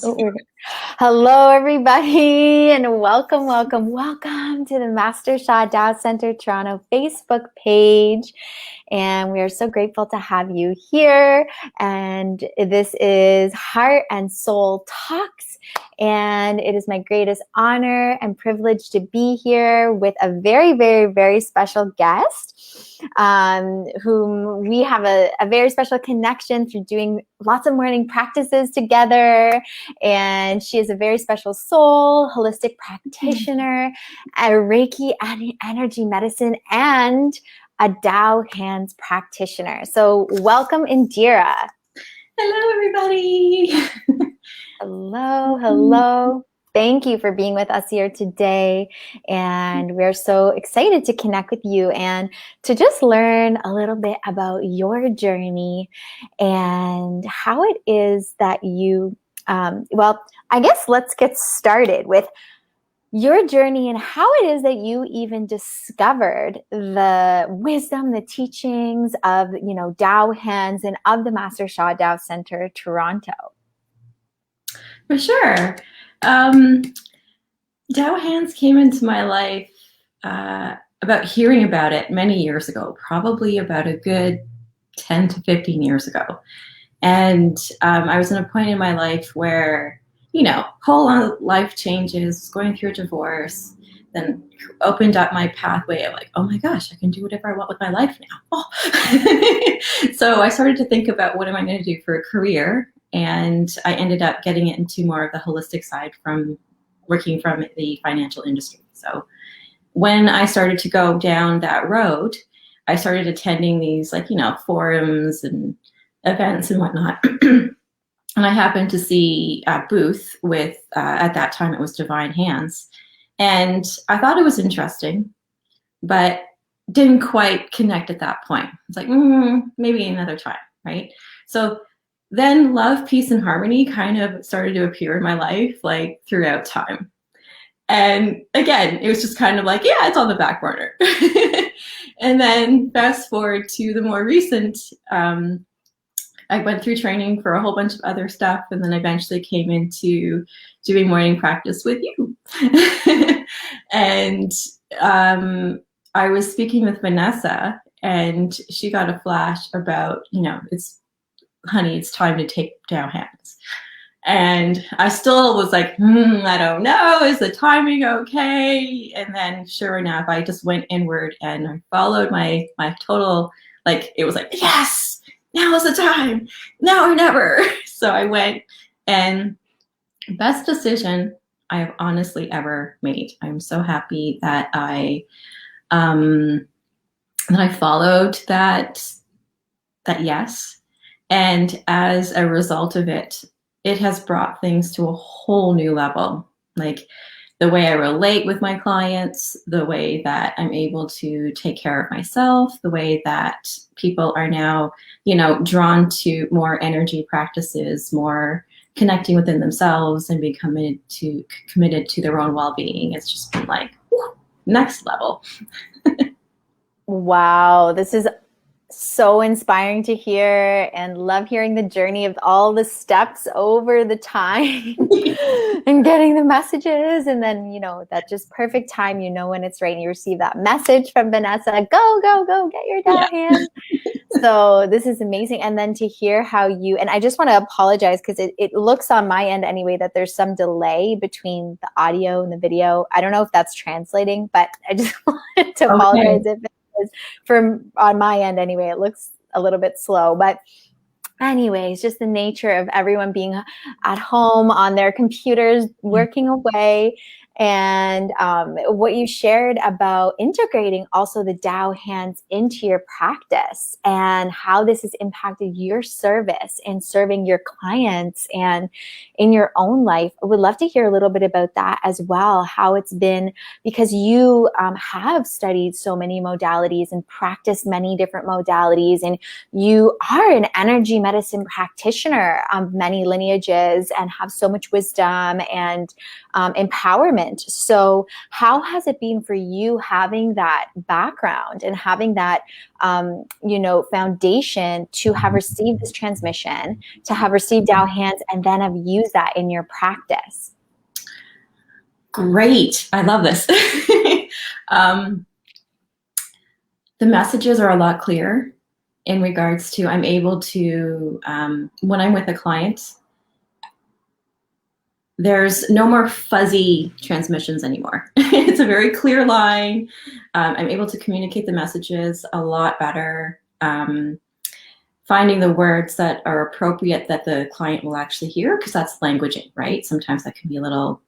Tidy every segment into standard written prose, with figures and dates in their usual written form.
Oh, hello, everybody, and welcome to the Master Sha TaoCentreToronto Facebook page. And we are so grateful to have you here. And this is Heart and Soul Talks. And it is my greatest honor and privilege to be here with a very, very, very special guest, whom we have a very special connection through doing lots of morning practices together. And she is a very special soul, holistic practitioner, a Reiki energy medicine, and a Tao hands practitioner. So welcome, Indira. Hello, everybody. Hello. Thank you for being with us here today. And we're so excited to connect with you and to just learn a little bit about your journey and how it is that you, I guess let's get started with your journey and how it is that you even discovered the wisdom, the teachings of, Tao hands and of the Master Sha Tao Center Toronto. For sure. Tao hands came into my life about hearing about it many years ago, probably about a good 10 to 15 years ago. And I was in a point in my life where, whole life changes, going through a divorce, then opened up my pathway of like, oh my gosh, I can do whatever I want with my life now. Oh. So I started to think about what am I going to do for a career? And I ended up getting into more of the holistic side from working from the financial industry. So when I started to go down that road, I started attending these forums and events and whatnot. And I happened to see a booth with, at that time it was Divine Hands. And I thought it was interesting, but didn't quite connect at that point. It's like, maybe another time, right? So then love, peace, and harmony kind of started to appear in my life like throughout time. And again, it was just kind of like, yeah, it's on the back burner. And then fast forward to the more recent, I went through training for a whole bunch of other stuff, and then eventually came into doing morning practice with you. And I was speaking with Vanessa, and she got a flash about, it's time to take Tao hands. And I still was like, I don't know, is the timing okay? And then sure enough, I just went inward and I followed my total, it was like, yes, now is the time, now or never. So I went, and best decision I have honestly ever made. I'm so happy that I followed that yes. And as a result of it, it has brought things to a whole new level. Like the way I relate with my clients, the way that I'm able to take care of myself, the way that people are now, drawn to more energy practices, more connecting within themselves and being committed to their own well-being. It's just been like, next level. Wow, this is so inspiring to hear, and love hearing the journey of all the steps over the time and getting the messages, and then that just perfect time, when it's right, and you receive that message from Vanessa, go get your Tao hands. So this is amazing. And then to hear how you, and I just want to apologize because it looks on my end anyway that there's some delay between the audio and the video. I don't know if that's translating, but I just wanted to apologize if it is. From on my end anyway, it looks a little bit slow. But anyways, just the nature of everyone being at home on their computers, working away. And what you shared about integrating also the Tao hands into your practice and how this has impacted your service and serving your clients and in your own life. I would love to hear a little bit about that as well, how it's been, because you have studied so many modalities and practiced many different modalities, and you are an energy medicine practitioner of many lineages and have so much wisdom and empowerment movement. So how has it been for you having that background and having that, foundation to have received this transmission, to have received Tao hands, and then have used that in your practice? Great. I love this. The messages are a lot clearer in regards to, I'm able to, when I'm with a client, there's no more fuzzy transmissions anymore. It's a very clear line. I'm able to communicate the messages a lot better. Finding the words that are appropriate that the client will actually hear, because that's languaging, right? Sometimes that can be a little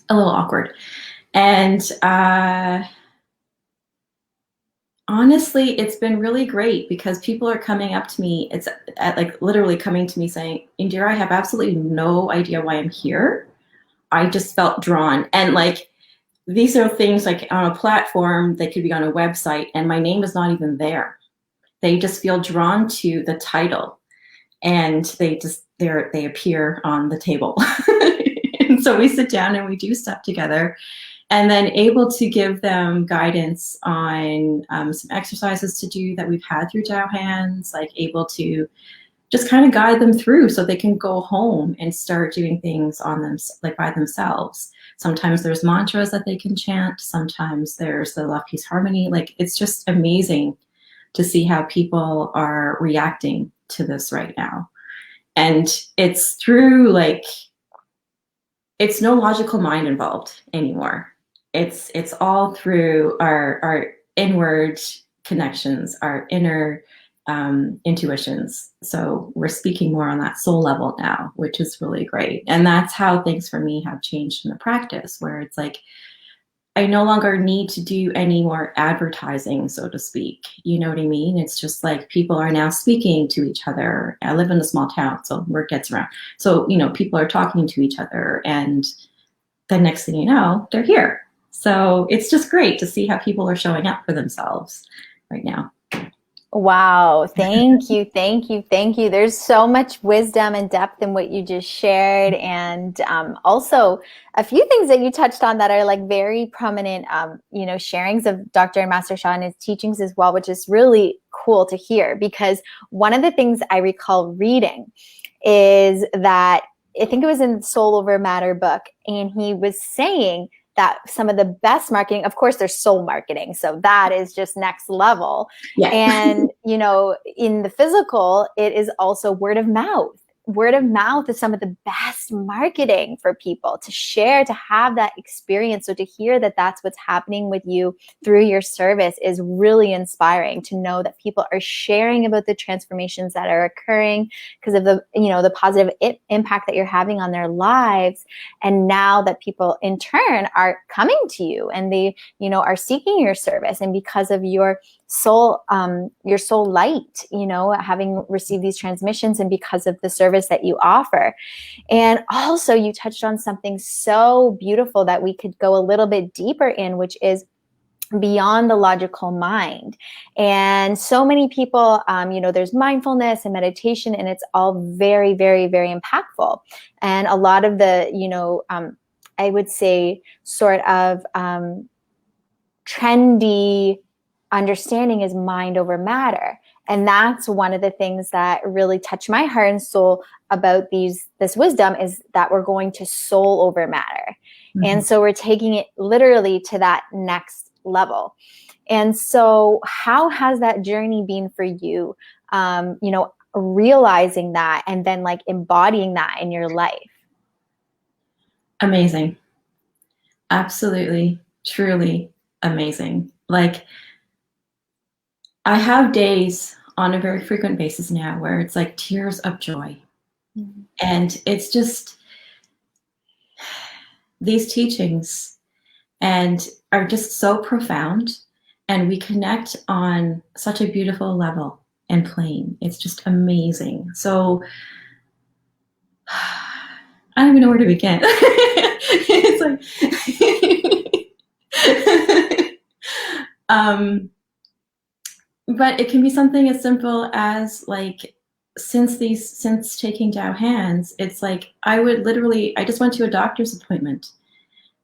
awkward. And honestly, it's been really great because people are coming up to me. It's like literally coming to me saying, Indira, I have absolutely no idea why I'm here. I just felt drawn. And like, these are things like on a platform, they could be on a website, and my name is not even there. They just feel drawn to the title, and they appear on the table. And so we sit down and we do stuff together, and then able to give them guidance on some exercises to do that we've had through Tao Hands, like able to just kind of guide them through so they can go home and start doing things on them, like by themselves. Sometimes there's mantras that they can chant. Sometimes there's the left piece harmony. Like, it's just amazing to see how people are reacting to this right now. And it's through, like, it's no logical mind involved anymore. It's all through our inward connections, our inner intuitions. So we're speaking more on that soul level now, which is really great. And that's how things for me have changed in the practice, where it's like, I no longer need to do any more advertising, so to speak. You know what I mean? It's just like people are now speaking to each other. I live in a small town, so word gets around. So, people are talking to each other, and the next thing you know, they're here. So it's just great to see how people are showing up for themselves right now. Wow. Thank you. Thank you. Thank you. There's so much wisdom and depth in what you just shared. And also a few things that you touched on that are like very prominent, sharings of Dr. and Master Sha and his teachings as well, which is really cool to hear, because one of the things I recall reading is that I think it was in Soul Over Matter book, and he was saying that some of the best marketing, of course, there's soul marketing. So that is just next level. Yeah. And, in the physical, it is also word of mouth. Word of mouth is some of the best marketing for people to share, to have that experience. So to hear that that's what's happening with you through your service is really inspiring, to know that people are sharing about the transformations that are occurring because of the positive impact that you're having on their lives. And now that people in turn are coming to you and they, are seeking your service, and because of your soul light, having received these transmissions, and because of the service that you offer. And also you touched on something so beautiful that we could go a little bit deeper in, which is beyond the logical mind. And so many people, there's mindfulness and meditation, and it's all very, very, very impactful. And a lot of the, I would say sort of trendy understanding is mind over matter. And that's one of the things that really touch my heart and soul about this wisdom, is that we're going to soul over matter. Mm-hmm. And so we're taking it literally to that next level. And so how has that journey been for you, realizing that and then like embodying that in your life? Amazing. Absolutely. Truly amazing. Like, I have days on a very frequent basis now where it's like tears of joy. Mm-hmm. And it's just these teachings and are just so profound, and we connect on such a beautiful level and plane. It's just amazing. So I don't even know where to begin. It's like but it can be something as simple as like since taking Tao hands, it's like I just went to a doctor's appointment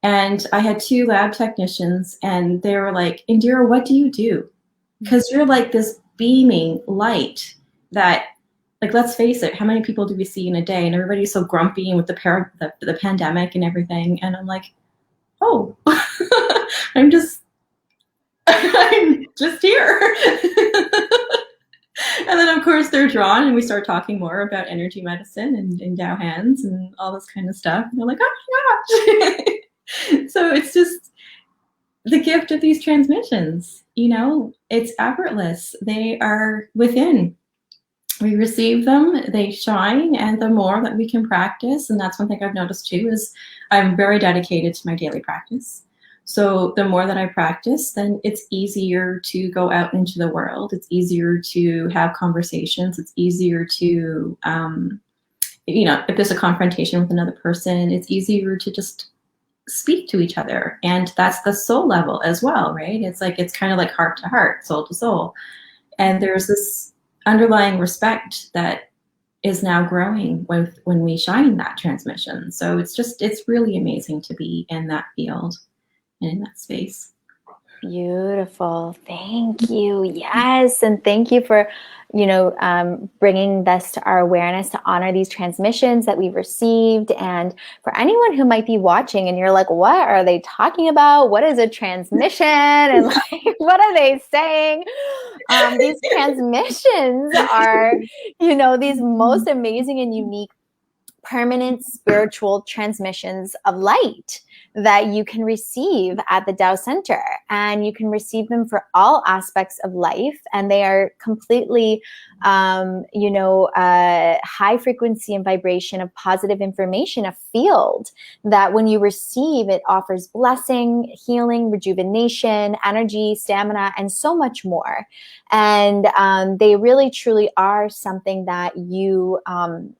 and I had two lab technicians and they were like, Indira, what do you do? Because you're like this beaming light that, like, let's face it, how many people do we see in a day? And everybody's so grumpy and with the pandemic and everything. And I'm like, oh, I'm just I'm just here. And then of course they're drawn and we start talking more about energy medicine and Tao hands and all this kind of stuff. And they're like, oh my gosh. So it's just the gift of these transmissions, it's effortless. They are within. We receive them, they shine, and the more that we can practice, and that's one thing I've noticed too, is I'm very dedicated to my daily practice. So the more that I practice, then it's easier to go out into the world. It's easier to have conversations. It's easier to, if there's a confrontation with another person, it's easier to just speak to each other. And that's the soul level as well, right? It's kind of like heart to heart, soul to soul. And there's this underlying respect that is now growing when we shine that transmission. So it's really amazing to be in that field and in that space. Beautiful. Thank you. Yes. And thank you for, bringing this to our awareness to honor these transmissions that we've received. And for anyone who might be watching and you're like, what are they talking about? What is a transmission? And like, what are they saying? These transmissions are, these most amazing and unique permanent spiritual transmissions of light that you can receive at the Tao Center, and you can receive them for all aspects of life, and they are completely high frequency and vibration of positive information, a field that when you receive, it offers blessing, healing, rejuvenation, energy, stamina, and so much more. And they really truly are something that you can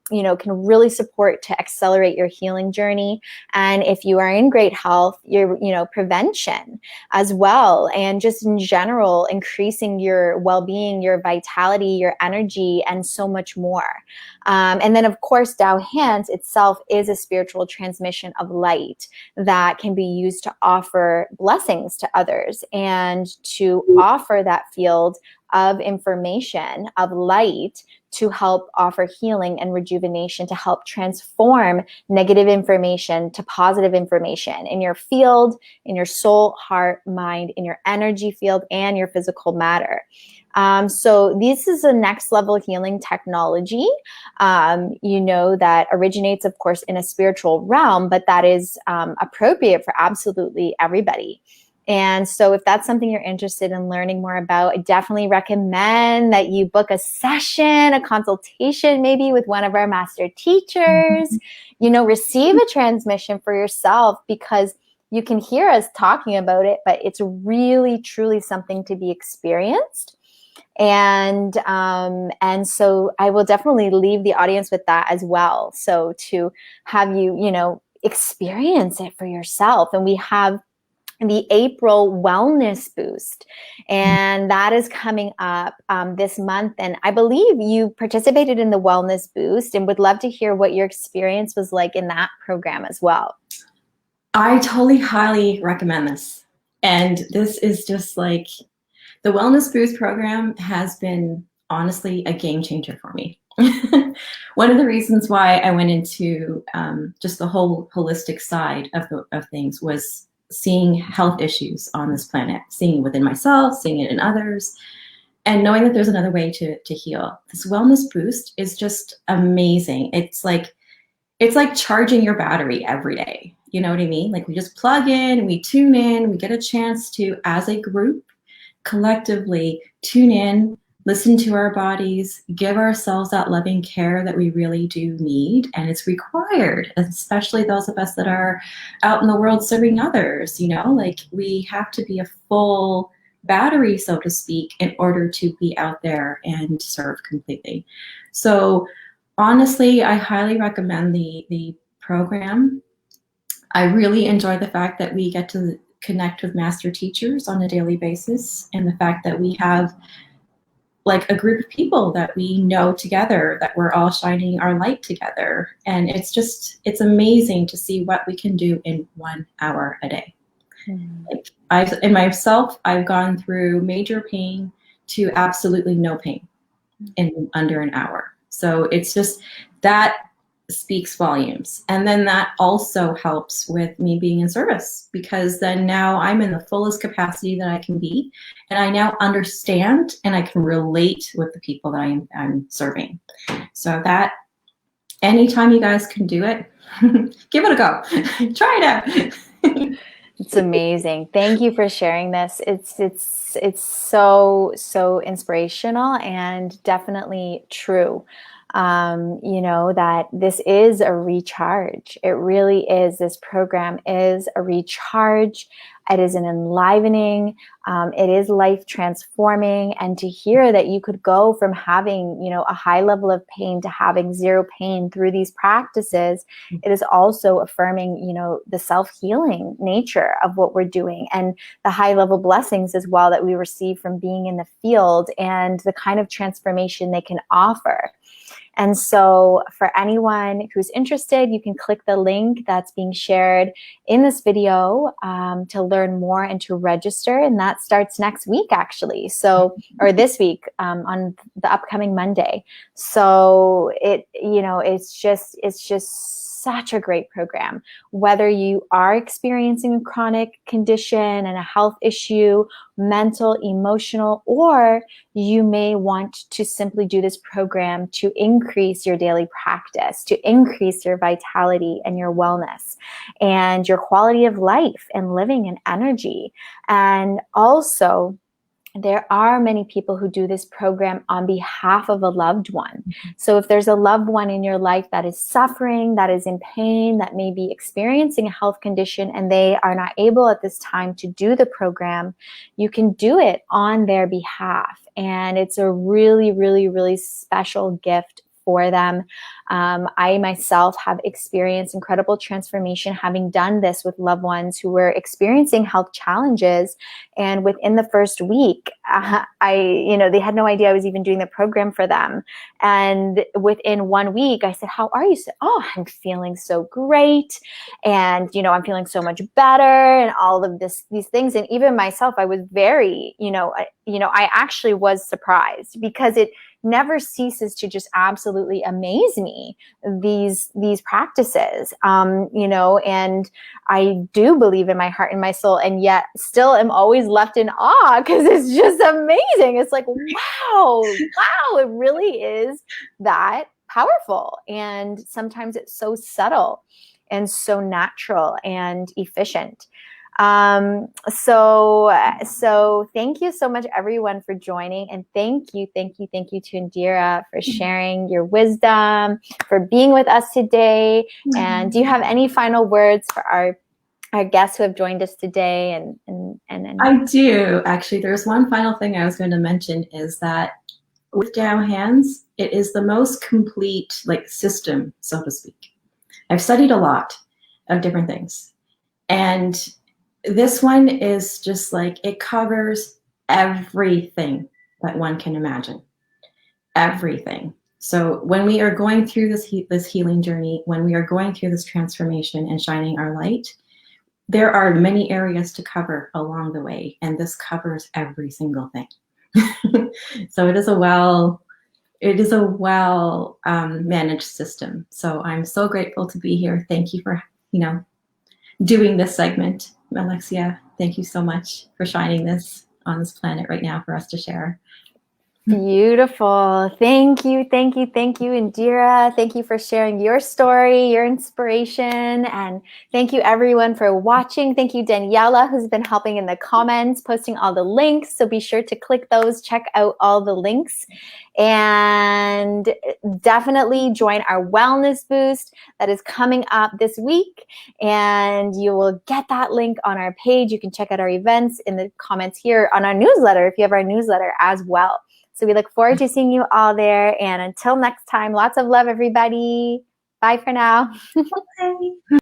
really support to accelerate your healing journey. And if you are in great health, your prevention as well, and just in general increasing your well-being, your vitality, your energy, and so much more. And then of course, Tao Hands itself is a spiritual transmission of light that can be used to offer blessings to others and to offer that field of information, of light, to help offer healing and rejuvenation, to help transform negative information to positive information in your field, in your soul, heart, mind, in your energy field, and your physical matter. So this is a next level healing technology, that originates, of course, in a spiritual realm, but that is appropriate for absolutely everybody. And so if that's something you're interested in learning more about, I definitely recommend that you book a session, a consultation, maybe with one of our master teachers, receive a transmission for yourself, because you can hear us talking about it, but it's really, truly something to be experienced. And so I will definitely leave the audience with that as well. So to have you, experience it for yourself. And we have the April Wellness Boost, and that is coming up this month. And I believe you participated in the Wellness Boost, and would love to hear what your experience was like in that program as well. I totally highly recommend this. And this is just like, the Wellness Boost program has been honestly a game changer for me. One of the reasons why I went into just the whole holistic side of things was seeing health issues on this planet, seeing it within myself, seeing it in others, and knowing that there's another way to heal. This Wellness Boost is just amazing. It's like charging your battery every day. You know what I mean? Like, we just plug in, we tune in, we get a chance to, as a group, collectively tune in, listen to our bodies, give ourselves that loving care that we really do need. And it's required, especially those of us that are out in the world serving others. Like, we have to be a full battery, so to speak, in order to be out there and serve completely. So honestly, I highly recommend the program. I really enjoy the fact that we get to connect with master teachers on a daily basis, and the fact that we have like a group of people that we know together, that we're all shining our light together. And it's amazing to see what we can do in 1 hour a day. Like I've gone through major pain to absolutely no pain in under an hour. So it's just that speaks volumes. And then that also helps with me being in service, because then now I'm in the fullest capacity that I can be, and I now understand and I can relate with the people that I'm serving. So that anytime you guys can do it, give it a go. Try it out. It's amazing. Thank you for sharing this. It's so inspirational and definitely true. That this is a recharge. It really is. This program is a recharge. It is an enlivening. It is life transforming. And to hear that you could go from having, a high level of pain to having zero pain through these practices, it is also affirming, the self-healing nature of what we're doing, and the high level blessings as well that we receive from being in the field, and the kind of transformation they can offer. And so for anyone who's interested, you can click the link that's being shared in this video to learn more and to register. And that starts next week, actually. So, or this week on the upcoming Monday. So it's just such a great program. Whether you are experiencing a chronic condition and a health issue, mental, emotional, or you may want to simply do this program to increase your daily practice, to increase your vitality and your wellness and your quality of life and living and energy. And also, there are many people who do this program on behalf of a loved one. So if there's a loved one in your life that is suffering, that is in pain, that may be experiencing a health condition, and they are not able at this time to do the program, you can do it on their behalf. And it's a really, really, really special gift for them. I myself have experienced incredible transformation having done this with loved ones who were experiencing health challenges. And within the first week, they had no idea I was even doing the program for them. And within 1 week, I said, "How are you?" Said, "Oh, I'm feeling so great. And, I'm feeling so much better," and all of these things. And even myself, I was very, I actually was surprised, because it never ceases to just absolutely amaze me, these practices, and I do believe in my heart and my soul, and yet still am always left in awe, because it's just amazing. It's like, wow, it really is that powerful. And sometimes it's so subtle and so natural and efficient. So thank you so much, everyone, for joining. And thank you to Indira for sharing your wisdom, for being with us today. And do you have any final words for our guests who have joined us today? And I do, actually. There's one final thing I was going to mention, is that with Tao hands, it is the most complete system, so to speak. I've studied a lot of different things, and this one is just it covers everything that one can imagine. Everything. So when we are going through this healing journey, when we are going through this transformation and shining our light, there are many areas to cover along the way, and this covers every single thing. So it is a well managed system. So I'm so grateful to be here. Thank you for doing this segment, Alexia. Thank you so much for shining this on this planet right now for us to share. Beautiful. Thank you, Indira. Thank you for sharing your story, your inspiration. And thank you, everyone, for watching. Thank you, Daniela, who's been helping in the comments, posting all the links. So be sure to click those, check out all the links, and definitely join our wellness boost that is coming up this week. And you will get that link on our page. You can check out our events in the comments here on our newsletter, if you have our newsletter as well. So we look forward to seeing you all there. And until next time, lots of love, everybody. Bye for now. Bye.